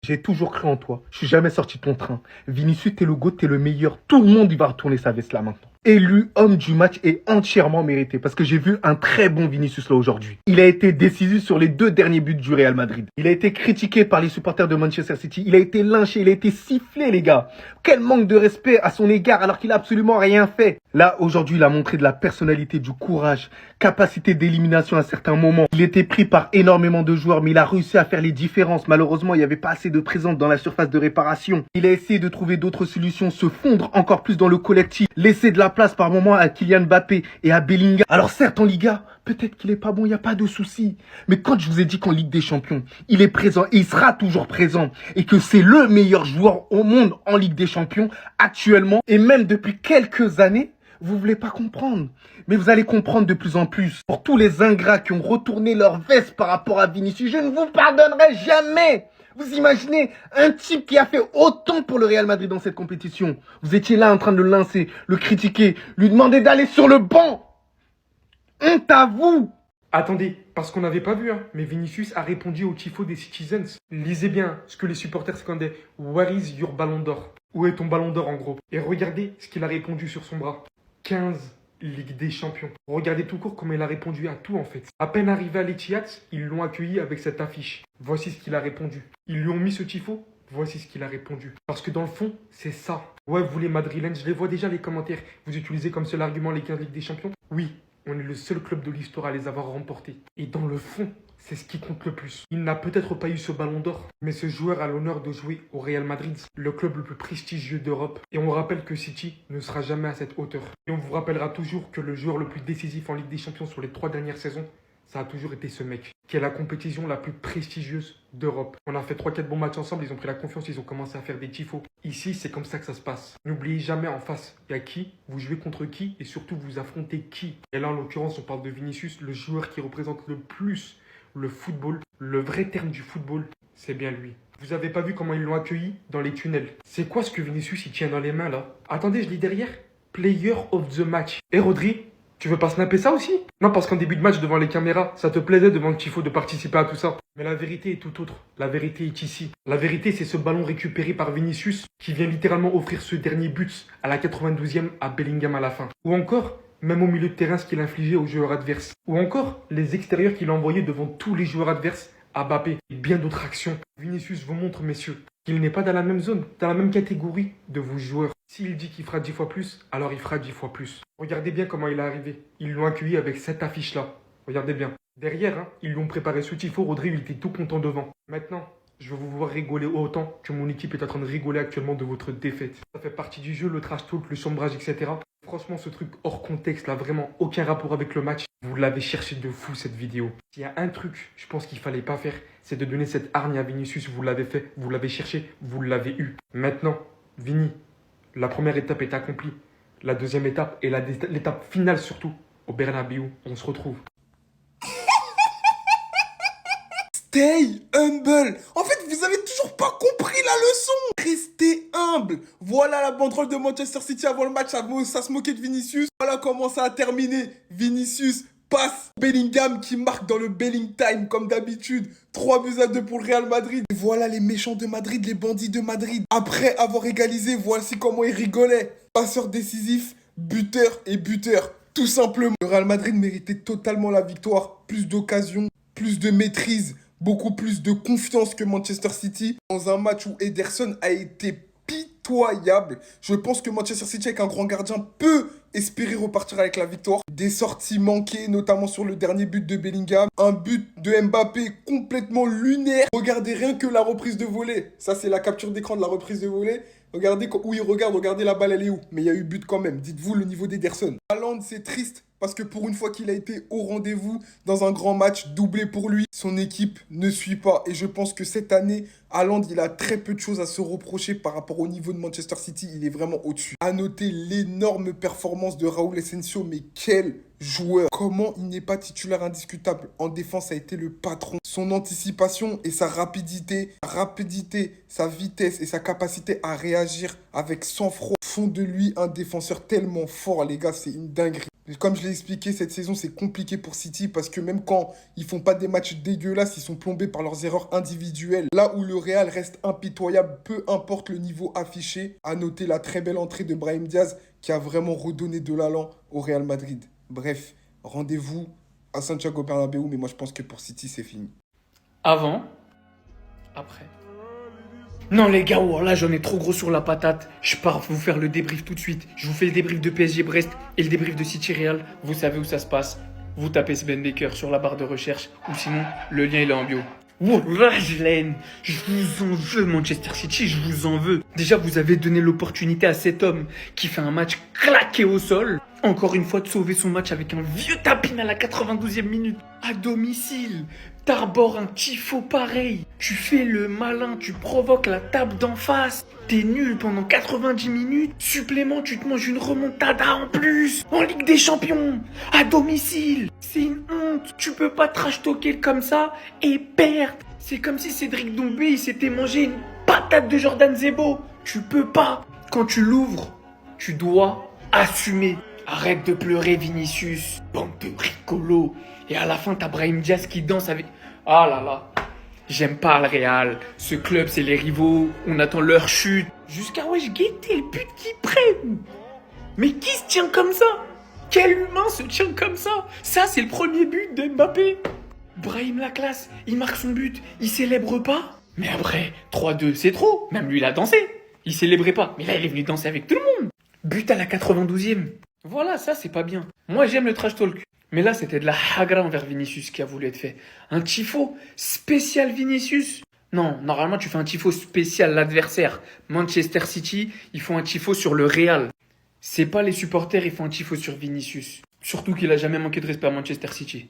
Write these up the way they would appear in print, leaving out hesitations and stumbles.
J'ai toujours cru en toi. Je suis jamais sorti de ton train. Vinicius, t'es le GOAT, t'es le meilleur. Tout le monde, il va retourner sa veste là maintenant. Élu homme du match et entièrement mérité parce que j'ai vu un très bon Vinicius là aujourd'hui. Il a été décisif sur les 2 derniers buts du Real Madrid. Il a été critiqué par les supporters de Manchester City. Il a été lynché, il a été sifflé les gars. Quel manque de respect à son égard alors qu'il a absolument rien fait. Là aujourd'hui il a montré de la personnalité, du courage, capacité d'élimination à certains moments. Il était pris par énormément de joueurs mais il a réussi à faire les différences. Malheureusement il n'y avait pas assez de présence dans la surface de réparation. Il a essayé de trouver d'autres solutions, se fondre encore plus dans le collectif, laisser de la place par moment à Kylian Mbappé et à Bellingham. Alors certes en Liga, peut-être qu'il est pas bon, il n'y a pas de souci. Mais quand je vous ai dit qu'en Ligue des Champions, il est présent et il sera toujours présent et que c'est le meilleur joueur au monde en Ligue des Champions actuellement et même depuis quelques années, vous voulez pas comprendre. Mais vous allez comprendre de plus en plus. Pour tous les ingrats qui ont retourné leur veste par rapport à Vinicius, je ne vous pardonnerai jamais. Vous imaginez un type qui a fait autant pour le Real Madrid dans cette compétition. Vous étiez là en train de le lancer, le critiquer, lui demander d'aller sur le banc. Honte à vous. Attendez, parce qu'on n'avait pas vu, hein, mais Vinicius a répondu au tifo des Citizens. Lisez bien ce que les supporters scandaient. Where is your ballon d'or? Où est ton ballon d'or en gros? Et regardez ce qu'il a répondu sur son bras. 15 Ligue des Champions. Regardez tout court comment il a répondu à tout en fait. À peine arrivé à l'Etihad, ils l'ont accueilli avec cette affiche. Voici ce qu'il a répondu. Ils lui ont mis ce tifo. Voici ce qu'il a répondu. Parce que dans le fond, c'est ça. Ouais, vous les Madrilènes, je les vois déjà les commentaires. Vous utilisez comme seul argument les 15 Ligues des Champions? Oui, on est le seul club de l'histoire à les avoir remportés. Et dans le fond, c'est ce qui compte le plus. Il n'a peut-être pas eu ce ballon d'or, mais ce joueur a l'honneur de jouer au Real Madrid, le club le plus prestigieux d'Europe. Et on rappelle que City ne sera jamais à cette hauteur. Et on vous rappellera toujours que le joueur le plus décisif en Ligue des Champions sur les 3 dernières saisons, ça a toujours été ce mec, qui est la compétition la plus prestigieuse d'Europe. On a fait 3-4 bons matchs ensemble, ils ont pris la confiance, ils ont commencé à faire des tifos. Ici, c'est comme ça que ça se passe. N'oubliez jamais en face, il y a qui, vous jouez contre qui, et surtout vous affrontez qui. Et là, en l'occurrence, on parle de Vinicius, le joueur qui représente le plus le football, le vrai terme du football, c'est bien lui. Vous avez pas vu comment ils l'ont accueilli dans les tunnels? C'est quoi ce que Vinicius il tient dans les mains là? Attendez, je lis derrière. Player of the match. Et Rodri, tu veux pas snapper ça aussi? Non, parce qu'en début de match devant les caméras, ça te plaisait devant le tifo de participer à tout ça. Mais la vérité est tout autre. La vérité est ici. La vérité, c'est ce ballon récupéré par Vinicius qui vient littéralement offrir ce dernier but à la 92e à Bellingham à la fin. Ou encore, même au milieu de terrain, ce qu'il infligeait aux joueurs adverses. Ou encore, les extérieurs qu'il a envoyés devant tous les joueurs adverses à Mbappé. Et bien d'autres actions. Vinicius vous montre, messieurs, qu'il n'est pas dans la même zone, dans la même catégorie de vos joueurs. S'il dit qu'il fera 10 fois plus, alors il fera 10 fois plus. Regardez bien comment il est arrivé. Ils l'ont accueilli avec cette affiche-là. Regardez bien. Derrière, hein, ils lui ont préparé ce tifo. Rodri, il était tout content devant. Maintenant, je veux vous voir rigoler autant que mon équipe est en train de rigoler actuellement de votre défaite. Ça fait partie du jeu, le trash talk, le chambrage, etc. Franchement, ce truc hors contexte, là, vraiment aucun rapport avec le match. Vous l'avez cherché de fou, cette vidéo. S'il y a un truc, je pense qu'il fallait pas faire, c'est de donner cette hargne à Vinicius. Vous l'avez fait, vous l'avez cherché, vous l'avez eu. Maintenant, Vini, la première étape est accomplie. La deuxième étape et l'étape finale surtout, au Bernabéu. On se retrouve. Stay humble. En fait, vous avez toujours pas compris la leçon. Restez humble. Voilà la banderole de Manchester City avant le match. Ça se moquait de Vinicius. Voilà comment ça a terminé. Vinicius passe. Bellingham qui marque dans le Belling Time comme d'habitude. 3-2 pour le Real Madrid. Et voilà les méchants de Madrid, les bandits de Madrid. Après avoir égalisé, voici comment ils rigolaient. Passeur décisif, buteur et buteur. Tout simplement. Le Real Madrid méritait totalement la victoire. Plus d'occasions, plus de maîtrise. Beaucoup plus de confiance que Manchester City dans un match où Ederson a été pitoyable. Je pense que Manchester City avec un grand gardien peut espérer repartir avec la victoire. Des sorties manquées, notamment sur le dernier but de Bellingham. Un but de Mbappé complètement lunaire. Regardez rien que la reprise de volée. Ça, c'est la capture d'écran de la reprise de volée. Regardez où il regarde, regardez la balle, elle est où? Mais il y a eu but quand même. Dites-vous le niveau d'Ederson. Haaland, c'est triste. Parce que pour une fois qu'il a été au rendez-vous dans un grand match, doublé pour lui, son équipe ne suit pas. Et je pense que cette année, Haaland, il a très peu de choses à se reprocher par rapport au niveau de Manchester City. Il est vraiment au-dessus. À noter l'énorme performance de Raúl Asensio, mais quel joueur. Comment il n'est pas titulaire indiscutable? En défense, ça a été le patron. Son anticipation et sa rapidité, sa vitesse et sa capacité à réagir avec sang-froid font de lui un défenseur tellement fort, les gars, c'est une dinguerie. Comme je l'ai expliqué, cette saison, c'est compliqué pour City parce que même quand ils font pas des matchs dégueulasses, ils sont plombés par leurs erreurs individuelles. Là où le Real reste impitoyable, peu importe le niveau affiché, à noter la très belle entrée de Brahim Diaz qui a vraiment redonné de l'allant au Real Madrid. Bref, rendez-vous à Santiago Bernabéu, mais moi je pense que pour City, c'est fini. Avant, après. Non les gars, oh, là j'en ai trop gros sur la patate. Je pars vous faire le débrief tout de suite. Je vous fais le débrief de PSG Brest et le débrief de City Real. Vous savez où ça se passe. Vous tapez Sven Baker sur la barre de recherche ou sinon le lien il est en bio. Wallah, je l'aime. Je vous en veux, Manchester City, je vous en veux. Déjà, vous avez donné l'opportunité à cet homme qui fait un match claqué au sol. Encore une fois, de sauver son match avec un vieux tapin à la 92e minute. À domicile, t'arbores un tifo pareil. Tu fais le malin, tu provoques la table d'en face. T'es nul pendant 90 minutes. Supplément, tu te manges une remontada en plus. En Ligue des Champions, à domicile. C'est une honte. Tu peux pas trash-talker comme ça et perdre. C'est comme si Cédric Doumbé il s'était mangé une patate de Jordan Zebo. Tu peux pas. Quand tu l'ouvres, tu dois assumer. Arrête de pleurer, Vinicius. Bande de rigolos. Et à la fin, t'as Brahim Diaz qui danse avec... Ah là là. J'aime pas le Real. Ce club, c'est les rivaux. On attend leur chute. Jusqu'à wesh, guetter le but qu'ils prennent. Mais qui se tient comme ça? Quel humain se tient comme ça? Ça, c'est le premier but de Mbappé. Brahim la classe, il marque son but. Il célèbre pas. Mais après, 3-2, c'est trop. Même lui, il a dansé. Il célébrait pas. Mais là, il est venu danser avec tout le monde. But à la 92e. Voilà, ça, c'est pas bien. Moi, j'aime le trash talk. Mais là, c'était de la hagra envers Vinicius qui a voulu être fait. Un tifo spécial Vinicius. Non, normalement, tu fais un tifo spécial l'adversaire. Manchester City, ils font un tifo sur le Real. C'est pas les supporters, ils font un tifo sur Vinicius. Surtout qu'il a jamais manqué de respect à Manchester City.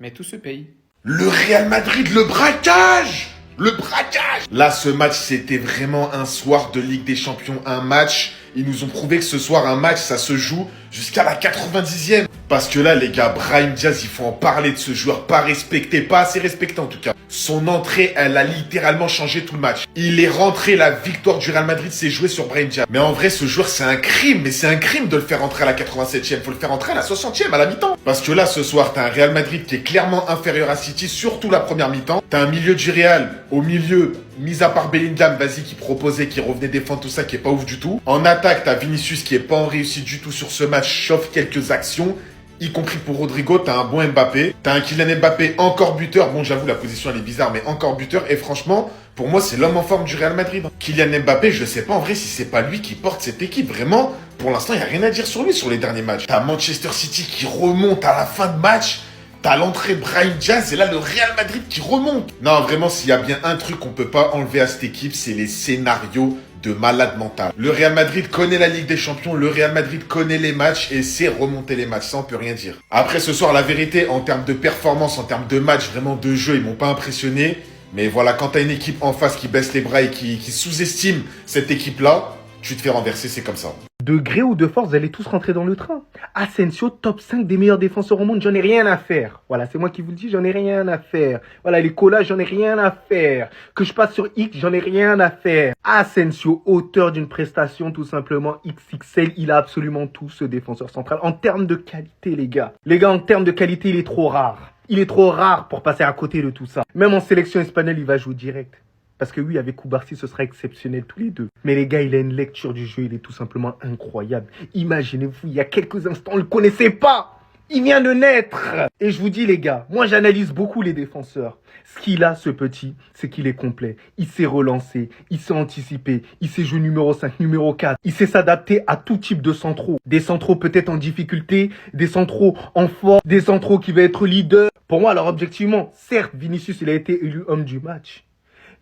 Mais tout se paye. Le Real Madrid, le braquage! Le braquage! Là, ce match, c'était vraiment un soir de Ligue des Champions. Un match, ils nous ont prouvé que ce soir, un match, ça se joue jusqu'à la 90e. Parce que là, les gars, Brahim Diaz, il faut en parler de ce joueur. Pas respecté, pas assez respecté en tout cas. Son entrée, elle a littéralement changé tout le match. Il est rentré, la victoire du Real Madrid s'est jouée sur Brahim Diaz. Mais en vrai, ce joueur, c'est un crime. Mais c'est un crime de le faire rentrer à la 87e. Faut le faire entrer à la 60e, à la mi-temps. Parce que là, ce soir, t'as un Real Madrid qui est clairement inférieur à City, surtout la première mi-temps. T'as un milieu du Real, au milieu, mis à part Bellingham, vas-y, qui proposait, qui revenait défendre tout ça, qui est pas ouf du tout. En attaque, t'as Vinicius qui est pas en réussite du tout sur ce match, chauffe quelques actions. Y compris pour Rodrigo, t'as un bon Mbappé. T'as un Kylian Mbappé encore buteur. Bon, j'avoue, la position, elle est bizarre, mais encore buteur. Et franchement, pour moi, c'est l'homme en forme du Real Madrid. Kylian Mbappé, je sais pas en vrai si c'est pas lui qui porte cette équipe. Vraiment, pour l'instant, y a rien à dire sur lui sur les derniers matchs. T'as Manchester City qui remonte à la fin de match. T'as l'entrée Brahim Diaz et là, le Real Madrid qui remonte. Non, vraiment, s'il y a bien un truc qu'on peut pas enlever à cette équipe, c'est les scénarios de malade mental. Le Real Madrid connaît la Ligue des Champions, le Real Madrid connaît les matchs et sait remonter les matchs, ça on peut rien dire. Après ce soir, la vérité, en termes de performance, en termes de match, vraiment de jeu, ils m'ont pas impressionné. Mais voilà, quand t'as une équipe en face qui baisse les bras et qui sous-estime cette équipe-là, tu te fais renverser, c'est comme ça. De gré ou de force, vous allez tous rentrer dans le train. Asensio, top 5 des meilleurs défenseurs au monde, j'en ai rien à faire. Voilà, c'est moi qui vous le dis, j'en ai rien à faire. Voilà, les collages, j'en ai rien à faire. Que je passe sur X, j'en ai rien à faire. Asensio, auteur d'une prestation tout simplement XXL, il a absolument tout, ce défenseur central. En termes de qualité, les gars. Les gars, en termes de qualité, il est trop rare. Il est trop rare pour passer à côté de tout ça. Même en sélection espagnole, il va jouer direct. Parce que oui, avec Koubarsi, ce sera exceptionnel tous les deux. Mais les gars, il a une lecture du jeu, il est tout simplement incroyable. Imaginez-vous, il y a quelques instants, on ne le connaissait pas. Il vient de naître. Et je vous dis les gars, moi j'analyse beaucoup les défenseurs. Ce qu'il a, ce petit, c'est qu'il est complet. Il sait relancer, il sait anticiper, il sait jouer numéro 5, numéro 4. Il sait s'adapter à tout type de centraux. Des centraux peut-être en difficulté, des centraux en forme, des centraux qui va être leader. Pour moi, alors objectivement, certes, Vinicius, il a été élu homme du match.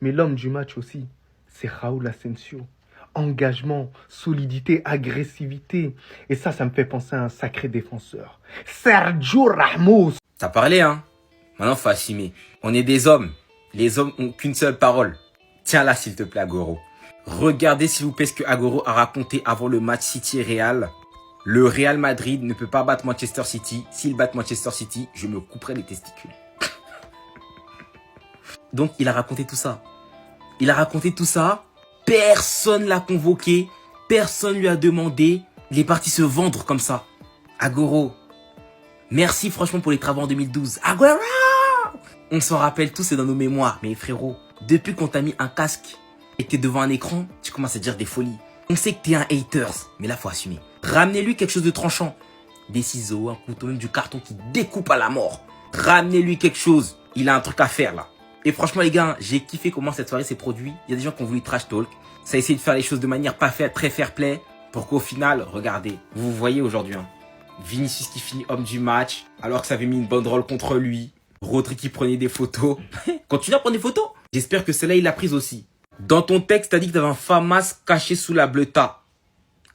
Mais l'homme du match aussi, c'est Raúl Asensio. Engagement, solidité, agressivité. Et ça me fait penser à un sacré défenseur. Sergio Ramos. T'as parlé, hein? Maintenant, faut assumer. On est des hommes. Les hommes ont qu'une seule parole. Tiens-la, s'il te plaît, Agoro. Regardez, s'il vous plaît, ce que Agoro a raconté avant le match City Real. Le Real Madrid ne peut pas battre Manchester City. S'il bat Manchester City, je me couperai les testicules. Donc, il a raconté tout ça. Il a raconté tout ça. Personne l'a convoqué. Personne lui a demandé. Il est parti se vendre comme ça. Agüero. Merci franchement pour les travaux en 2012. Agüero! On s'en rappelle tous, c'est dans nos mémoires. Mais frérot, depuis qu'on t'a mis un casque et que t'es devant un écran, tu commences à dire des folies. On sait que t'es un haters, mais là, faut assumer. Ramenez-lui quelque chose de tranchant. Des ciseaux, un couteau, même du carton qui découpe à la mort. Ramenez-lui quelque chose. Il a un truc à faire, là. Et franchement, les gars, j'ai kiffé comment cette soirée s'est produite. Il y a des gens qui ont voulu trash talk. Ça a essayé de faire les choses de manière pas très fair play. Pour qu'au final, regardez, vous voyez aujourd'hui, hein, Vinicius qui finit homme du match, alors que ça avait mis une banderole contre lui. Rodri qui prenait des photos. Continue à prendre des photos. J'espère que celle-là, il l'a prise aussi. Dans ton texte, t'as dit que t'avais un FAMAS caché sous la bleuta.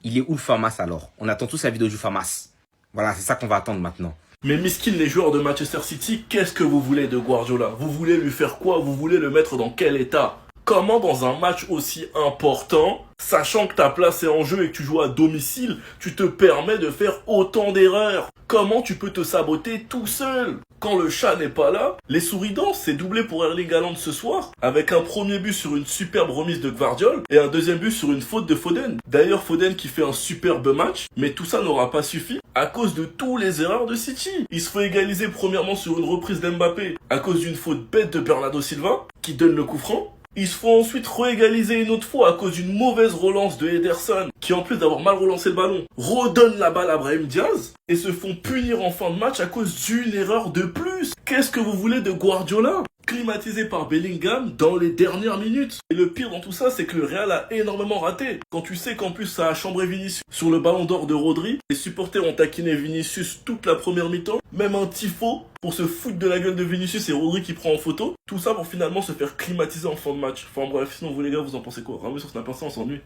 Il est où le FAMAS alors? On attend tous la vidéo du FAMAS. Voilà, c'est ça qu'on va attendre maintenant. Mais miskin, les joueurs de Manchester City, qu'est-ce que vous voulez de Guardiola? Vous voulez lui faire quoi? Vous voulez le mettre dans quel état? Comment dans un match aussi important, sachant que ta place est en jeu et que tu joues à domicile, tu te permets de faire autant d'erreurs? Comment tu peux te saboter tout seul? Quand le chat n'est pas là, les souris dansent. C'est doublé pour Erling Haaland ce soir, avec un premier but sur une superbe remise de Gvardiol et un deuxième but sur une faute de Foden. D'ailleurs, Foden qui fait un superbe match, mais tout ça n'aura pas suffi à cause de tous les erreurs de City. Il se fait égaliser premièrement sur une reprise d'Mbappé à cause d'une faute bête de Bernardo Silva qui donne le coup franc. Ils se font ensuite réégaliser une autre fois à cause d'une mauvaise relance de Ederson, qui en plus d'avoir mal relancé le ballon, redonne la balle à Brahim Diaz, et se font punir en fin de match à cause d'une erreur de plus. Qu'est-ce que vous voulez de Guardiola? Climatisé par Bellingham dans les dernières minutes. Et le pire dans tout ça, c'est que le Real a énormément raté. Quand tu sais qu'en plus ça a chambré Vinicius sur le ballon d'or de Rodri, les supporters ont taquiné Vinicius toute la première mi-temps, même un tifo pour se foutre de la gueule de Vinicius et Rodri qui prend en photo. Tout ça pour finalement se faire climatiser en fin de match. Enfin bref, sinon vous les gars, vous en pensez quoi? Ramez sur Snap, on s'ennuie.